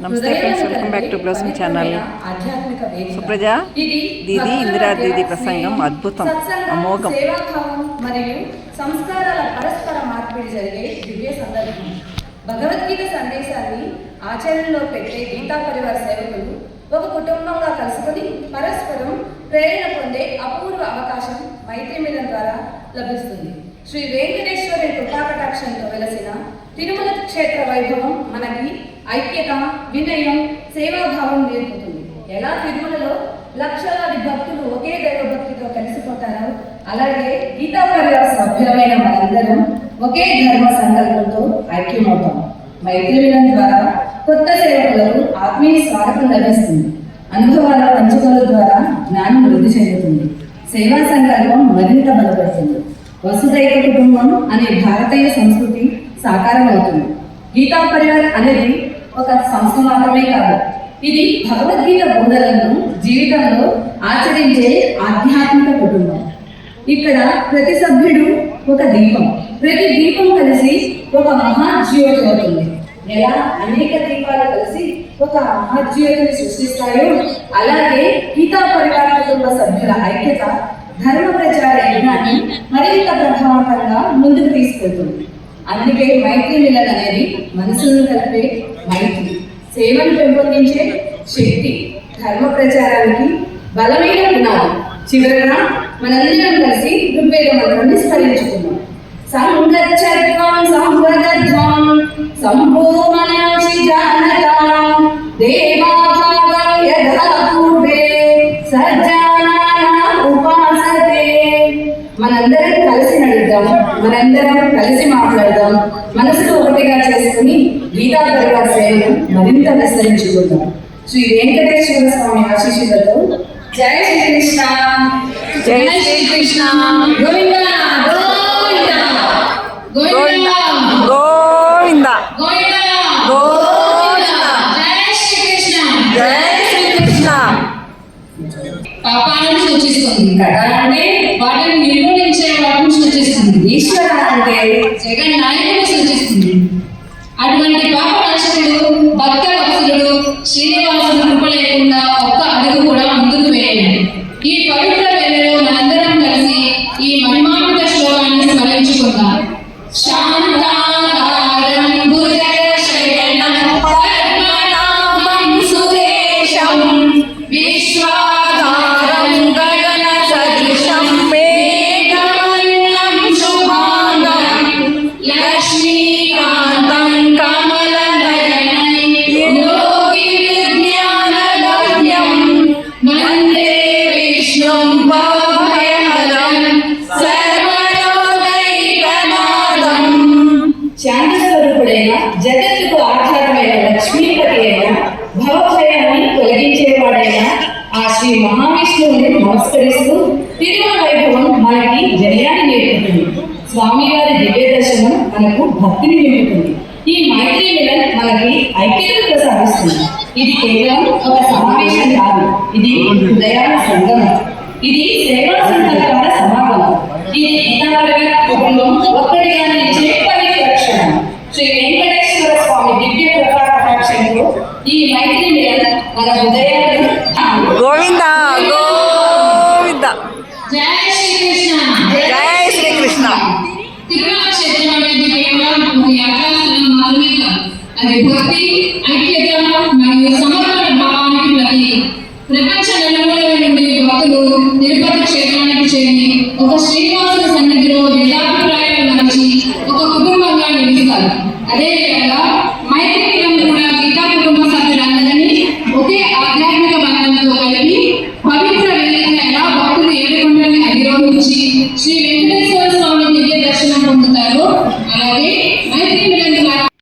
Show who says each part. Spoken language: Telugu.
Speaker 1: నమస్తే friends, welcome back to blousing channel. Supraja దీది ఇందిరా దీది ప్రసంగం అద్భుతం, అమోఘం.
Speaker 2: మరియు సంస్కారాల పరస్పర మార్పిడి జరిగే దివ్య సందర్భం. భగవద్గీత సందేశాన్ని ఆచరణలో పెట్టే గీతా పరివార సేవకులు ఒక కుటుంబంగా కలుసుకొని పరస్పరం ప్రేరణ పొందే అపూర్వ అవకాశం మైత్రి మిలన్ ద్వారా లభిస్తుంది. శ్రీ వెంకటేశ్వరుని కృపాకటాక్షంతో వెలసిన తిరుమల క్షేత్ర వైభవం మనకి ఐక్యత, వినయం, సేవాభావం నేర్పుతుంది. ఎలా తిరుమలలో లక్షలాది భక్తులు ఒకే దైవ భక్తితో కలిసిపోతారో, అలాగే గీతా పరివార సభ్యులమైన మనందరం ఒకే ధర్మ సంకల్పంతో ఐక్యమవుతాం. మైత్రి మిలన్ ద్వారా కొత్త సేవకులకు ఆత్మీయ స్వాగతం లభిస్తుంది. అనుభవాల పంచుకోల ద్వారా జ్ఞానం వృద్ధి చెందుతుంది. సేవా సంకల్పం మరింత బలపడుతుంది. వసుదైక కుటుంబం అనే భారతీయ సంస్కృతి సాకారం అవుతుంది. గీతా పరివార్ అనేది ఒక సంస్థ మాత్రమే కాదు, ఇది భగవద్గీత బోధనలను జీవితంలో ఆచరించే ఆధ్యాత్మిక కుటుంబం. ఇక్కడ ప్రతి సభ్యుడు ఒక దీపం, ప్రతి దీపం కలిసి ఒక మహాజ్యోతి అవుతుంది. ఎలా అనేక దీపాలు కలిసి ఒక మహాజ్యోతిని సృష్టిస్తాయో, అలాగే గీతా పరివార కుటుంబ సభ్యుల ఐక్యత ధర్మ ప్రచార యజ్ఞాన్ని మరింత ప్రభావవంతంగా ముందుకు తీసుకెళ్తుంది. అందుకే మైత్రి మిలన్ అనేది మనసులను కలిపే మైత్రి, సేవను పెంపొందించే శక్తి, ధర్మ ప్రచారానికి బలమైన పునాది. చివరగా మనందరం కలిసి ఋగ్వేద మంత్రాన్ని స్మరించుకున్నాం. సంగచ్చత్వం సంవదధ్వం సంభూమనాశి జానతాం దేవాభాగం యథా పూర్వే సజ్జనానాం ఉపాసతే. మనందరం కలిసి నడుద్దాం, మనందరం కలిసి మాట్లాడదాం, మనసులో ఒకటిగా చేసుకుని గీతా పరివార సేవను మరింత విస్తరించుకుందాం. శ్రీ వెంకటేశ్వర స్వామి ఆశీస్సులతో జై శ్రీకృష్ణ,
Speaker 1: జై శ్రీకృష్ణ,
Speaker 2: గోవిందా గోవిందా
Speaker 1: గోవింద
Speaker 2: గోవిందా
Speaker 1: గోవింద.
Speaker 2: జై శ్రీకృష్ణ.
Speaker 1: జై శ్రీకృష్ణ.
Speaker 2: పాపాలను సూచిస్తుంది. కదా అంటే వాటిని నిర్మూలించే వాటిని సూచిస్తుంది. ఈశ్వర అంటే జగన్ నాయకుడు సూచిస్తుంది. అటువంటి పాప నాశకుడు భక్త వత్సలుడు శ్రీనివాసుడు కృప లేకుండా ఒక్క అడుగు కూడా ముందుకు వేయలేదు. ఈ పవిత్ర వేళలో మనందరం కలిసి ఈ మహిమాన్విత శ్లోకాన్ని స్మరించుకుందాం. శాంతాకారం భుజగశయనం పద్మనాభం సురేశం విశ్వాధారం గగన సదృశం మేఘవర్ణం శుభాంగం లక్ష్మీకాంతం కమలనయనం యోగి విజ్ఞానగమ్యం వందే విష్ణుం భవభయహరం సర్వలోకైకనాథం. శాంతస్వరూపుడైన జగత్తుకు ఆధారమైన లక్ష్మీపతి అయిన భవభయాన్ని తొలగించేవాడైన ఆ శ్రీ మహావిష్ణువుని నమస్కరిస్తూ తిరుమల వైభవం మనకి జయాన్ని నేర్పుతుంది. స్వామివారి దివ్య దర్శనం మనకు భక్తిని నింపుతుంది. ఈ మైత్రి మిలన్ మనకి ఐక్యతను ప్రసాదిస్తుంది. ఇది కేవలం ఒక సమావేశం కాదు, ఇది హృదయాల సంగమం, ఇది సేవా సంకల్పాల సమాగమం, ఇది గీతాపరివార కుటుంబం ఒక్కడిగా నిలిచే పవిత్ర క్షణం. శ్రీ వెంకటేశ్వర స్వామి దివ్య కృపాకటాక్షంతో ఈ మైత్రి మిలన్ మన హృదయాలను
Speaker 1: గోవింద గోవింద.
Speaker 2: జై శ్రీకృష్ణ.
Speaker 1: జై శ్రీకృష్ణ.
Speaker 2: తిరుమల క్షేత్రం అనేది కేవలం ఒక యాత్రాస్థలం మాత్రమే కాదు, అది భక్తి, ఐక్యత మరియు సమర్పణ భావానికి ప్రతీక. ప్రపంచ నలుమూలల నుండి భక్తులు తిరుపతి క్షేత్రానికి చేరి ఒక శ్రీనివాసుల సన్నిధిలో భేదాభిప్రాయాలు నడిచి ఒక కుటుంబంగా నిలుస్తారు. అదేవిధంగా